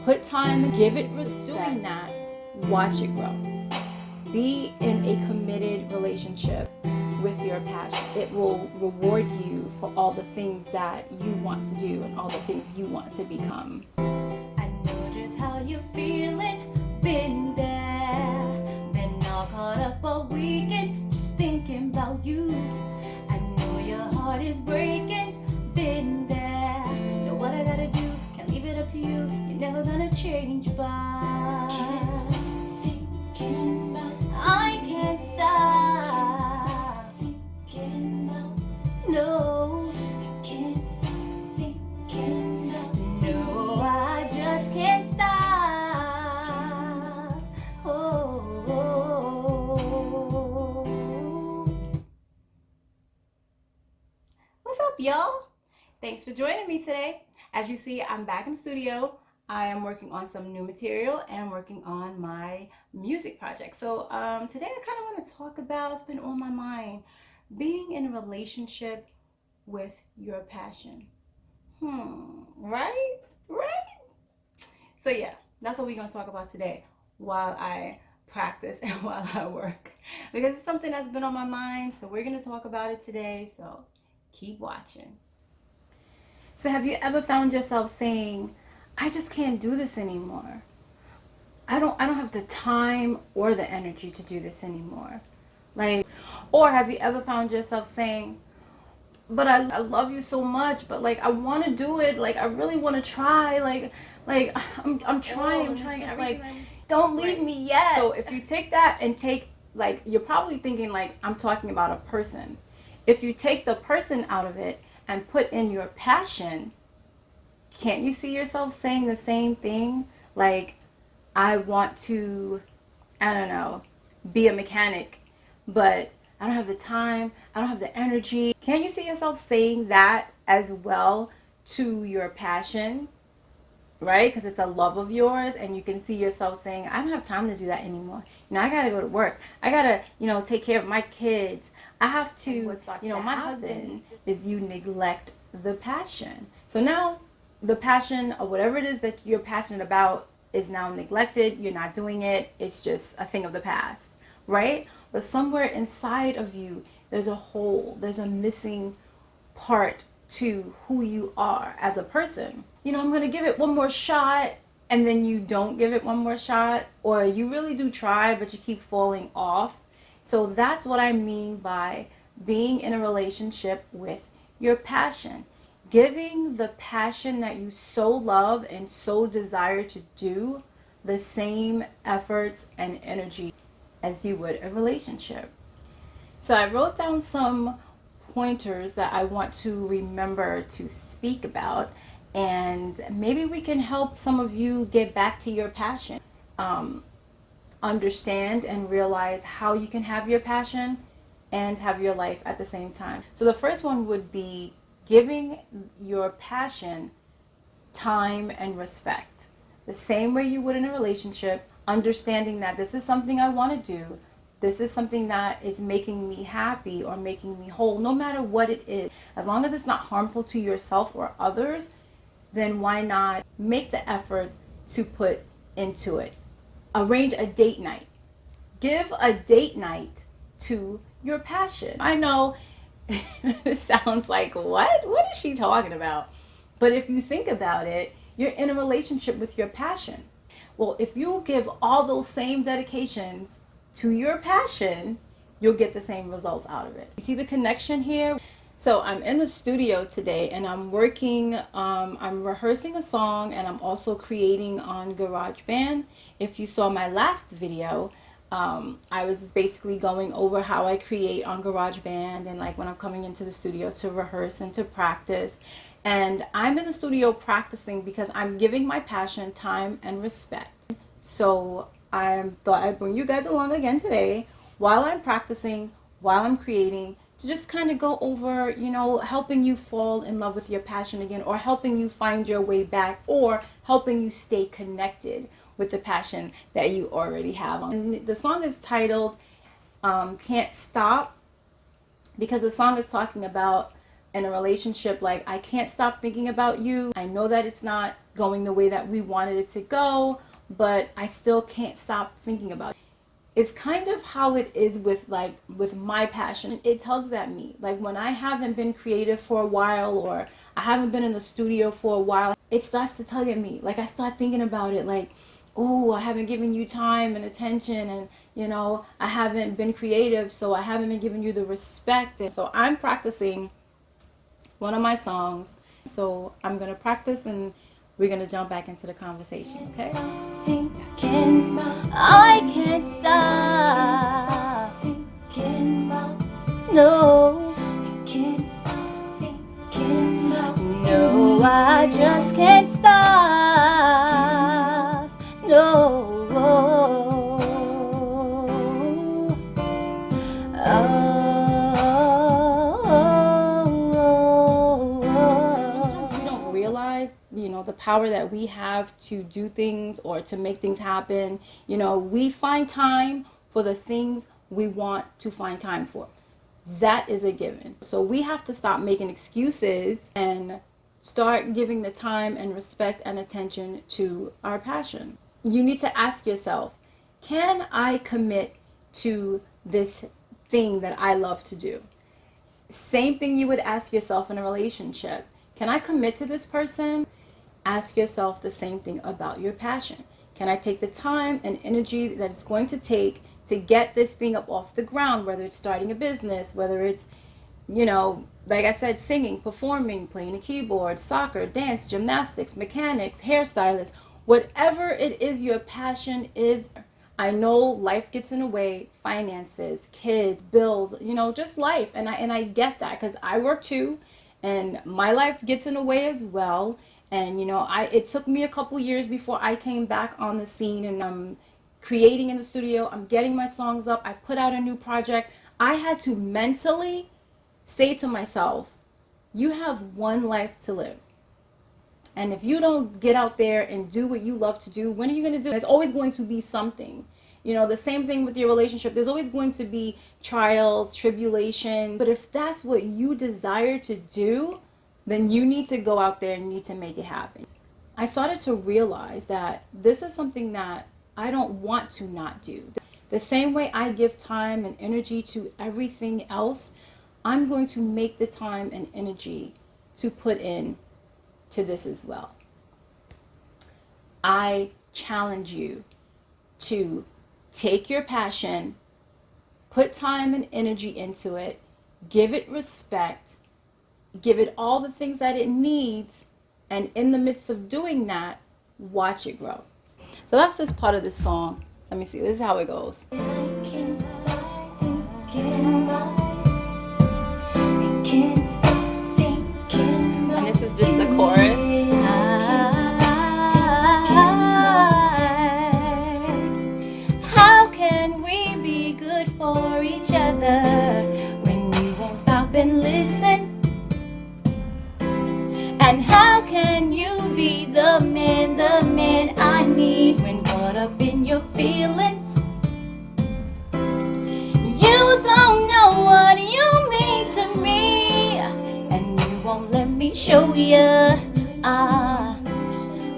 Put time, give it respect. Doing that, watch it grow. Be in a committed relationship with your passion. It will reward you for all the things that you want to do and all the things you want to become. I know just how you're feeling, been there, been all caught up all weekend, just thinking about you. I know your heart is breaking, been there, know what I gotta do, can't leave it up to you, you're never gonna change by. Can't stop thinking about, I can't stop thinking about, no, I can't stop thinking about, no, I just can't stop. What's up, y'all? Thanks for joining me today. As you see, I'm back in the studio. I am working on some new material and working on my music project. So today I kind of want to talk about, it's been on my mind, being in a relationship with your passion. Right? So yeah, that's what we're going to talk about today while I practice and while I work, because it's something that's been on my mind. So we're going to talk about it today. So keep watching. So have you ever found yourself saying, I just can't do this anymore? I don't have the time or the energy to do this anymore. Or have you ever found yourself saying, but I love you so much, but I want to do it, I really want to try, I'm trying everything, don't leave me yet. So if you take that and you're probably thinking I'm talking about a person. If you take the person out of it and put in your passion, can't you see yourself saying the same thing? I want to, I don't know, be a mechanic, but I don't have the time, I don't have the energy. Can't you see yourself saying that as well to your passion, right? Because it's a love of yours, and you can see yourself saying, I don't have time to do that anymore. I gotta go to work. I gotta, take care of my kids. I have to, my husband is you neglect the passion. So now the passion or whatever it is that you're passionate about is now neglected. You're not doing it. It's just a thing of the past, right? But somewhere inside of you, there's a hole, there's a missing part to who you are as a person. I'm going to give it one more shot, and then you don't give it one more shot, or you really do try, but you keep falling off. So that's what I mean by being in a relationship with your passion. Giving the passion that you so love and so desire to do the same efforts and energy as you would a relationship. So I wrote down some pointers that I want to remember to speak about, and maybe we can help some of you get back to your passion. Understand and realize how you can have your passion and have your life at the same time. So the first one would be giving your passion time and respect. The same way you would in a relationship, understanding that this is something I want to do. This is something that is making me happy or making me whole, no matter what it is. As long as it's not harmful to yourself or others, then why not make the effort to put into it? Arrange a date night. Give a date night to your passion. I know it sounds like, what? What is she talking about? But if you think about it, you're in a relationship with your passion. Well, if you give all those same dedications to your passion, you'll get the same results out of it. You see the connection here? So I'm in the studio today and I'm working, I'm rehearsing a song, and I'm also creating on GarageBand. If you saw my last video, I was just basically going over how I create on GarageBand and when I'm coming into the studio to rehearse and to practice. And I'm in the studio practicing because I'm giving my passion time and respect. So I thought I'd bring you guys along again today while I'm practicing, while I'm creating, to just kind of go over, helping you fall in love with your passion again, or helping you find your way back, or helping you stay connected with the passion that you already have. And the song is titled Can't Stop, because the song is talking about in a relationship, like, I can't stop thinking about you. I know that it's not going the way that we wanted it to go, but I still can't stop thinking about you. It's kind of how it is with my passion. It tugs at me. Like, when I haven't been creative for a while, or I haven't been in the studio for a while, it starts to tug at me. Like, I start thinking about it, like, oh, I haven't given you time and attention, and I haven't been creative, so I haven't been giving you the respect. And so I'm practicing one of my songs. So I'm going to practice, and we're going to jump back into the conversation, okay? I can't stop thinking about, no, can't stop thinking about, no, I just can't stop, no. Sometimes we don't realize, the power that we have to do things or to make things happen. We find time for the things we want to find time for. That is a given. So we have to stop making excuses and start giving the time and respect and attention to our passion. You need to ask yourself, can I commit to this thing that I love to do? Same thing you would ask yourself in a relationship. Can I commit to this person? Ask yourself the same thing about your passion. Can I take the time and energy that it's going to take to get this thing up off the ground, whether it's starting a business, whether it's, like I said, singing, performing, playing a keyboard, soccer, dance, gymnastics, mechanics, hairstylist, whatever it is your passion is. I know life gets in the way, finances, kids, bills, just life. And I get that, because I work too, and my life gets in the way as well. And it took me a couple years before I came back on the scene, and I'm creating in the studio. I'm getting my songs up. I put out a new project. I had to mentally say to myself, you have one life to live. And if you don't get out there and do what you love to do, when are you going to do it? There's always going to be something. The same thing with your relationship. There's always going to be trials, tribulation. But if that's what you desire to do, then you need to go out there and you need to make it happen. I started to realize that this is something that I don't want to not do. The same way I give time and energy to everything else, I'm going to make the time and energy to put in to this as well. I challenge you to take your passion, put time and energy into it, give it respect, give it all the things that it needs, and in the midst of doing that, watch it grow. So that's this part of this song. Let me see, this is how it goes. And this is just the chorus. How can we be good for each other when we won't stop and listen? And how can you be the man I need when caught up in your feelings? You don't know what you mean to me, and you won't let me show you.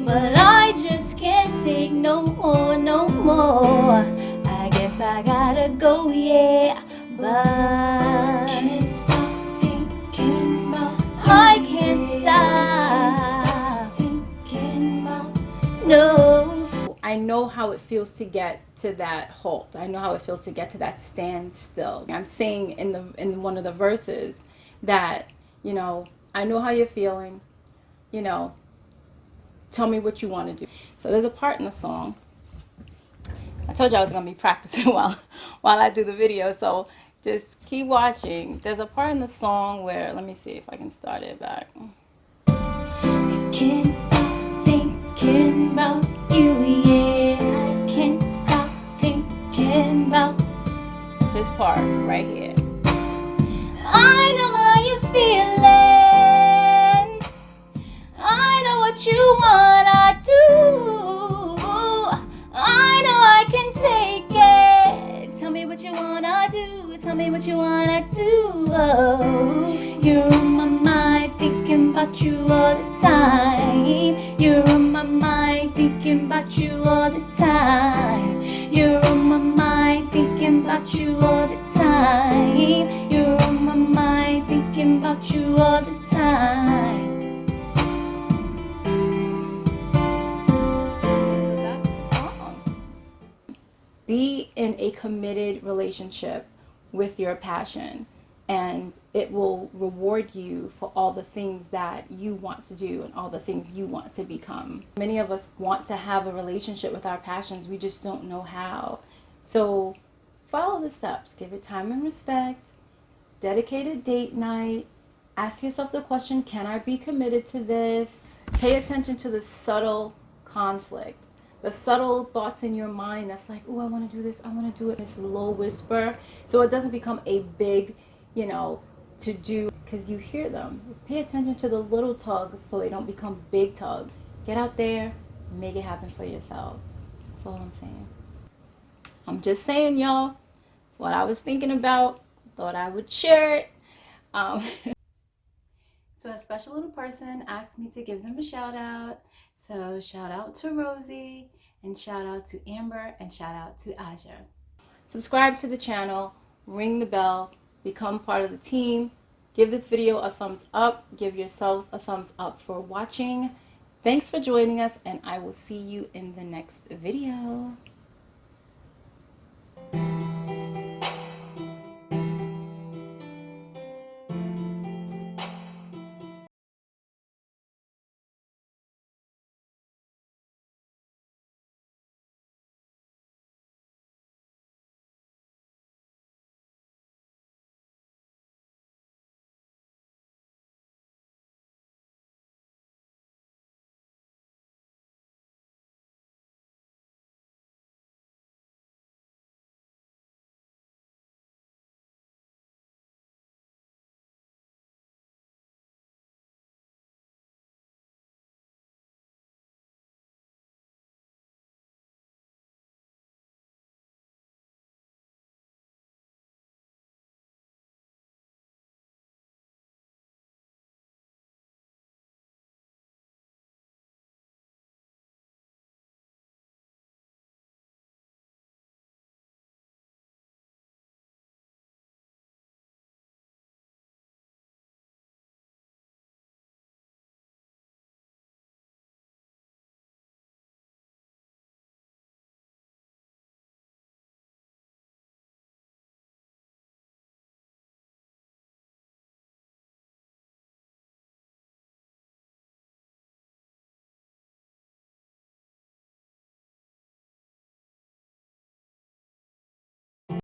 But I just can't take no more, no more. I guess I gotta go, yeah. But can't stop thinking about, I can't stop thinking about, no. I know how it feels to get to that halt. I know how it feels to get to that standstill. I'm saying in one of the verses that, I know how you're feeling, tell me what you want to do. So there's a part in the song. I told you I was going to be practicing while I do the video, so just keep watching. There's a part in the song where, let me see if I can start it back. Can't stop thinking about you, yeah. I can't stop thinking about this part right here. I know how you're feeling. I know what you wanna do. I know I can take it. Tell me what you wanna do. Tell me what you wanna do. Oh, you're on my mind. about you all the time. You're on my mind, thinking about you all the time. You're on my mind, thinking about you all the time. You're on my mind, thinking about you all the time. So that's the song. Be in a committed relationship with your passion, and it will reward you for all the things that you want to do and all the things you want to become. Many of us want to have a relationship with our passions, we just don't know how. So follow the steps, give it time and respect, dedicated date night, ask yourself the question, can I be committed to this? Pay attention to the subtle conflict, the subtle thoughts in your mind that's like, oh, I want to do this, I want to do it. This low whisper, so it doesn't become a big, to do, because you hear them. Pay attention to the little tugs so they don't become big tugs. Get out there, make it happen for yourselves. That's all I'm saying. I'm just saying, y'all, what I was thinking about. Thought I would share it. So a special little person asked me to give them a shout out. So shout out to Rosie, and shout out to Amber, and shout out to Aja. Subscribe to the channel, ring the bell, become part of the team. Give this video a thumbs up. Give yourselves a thumbs up for watching. Thanks for joining us, and I will see you in the next video.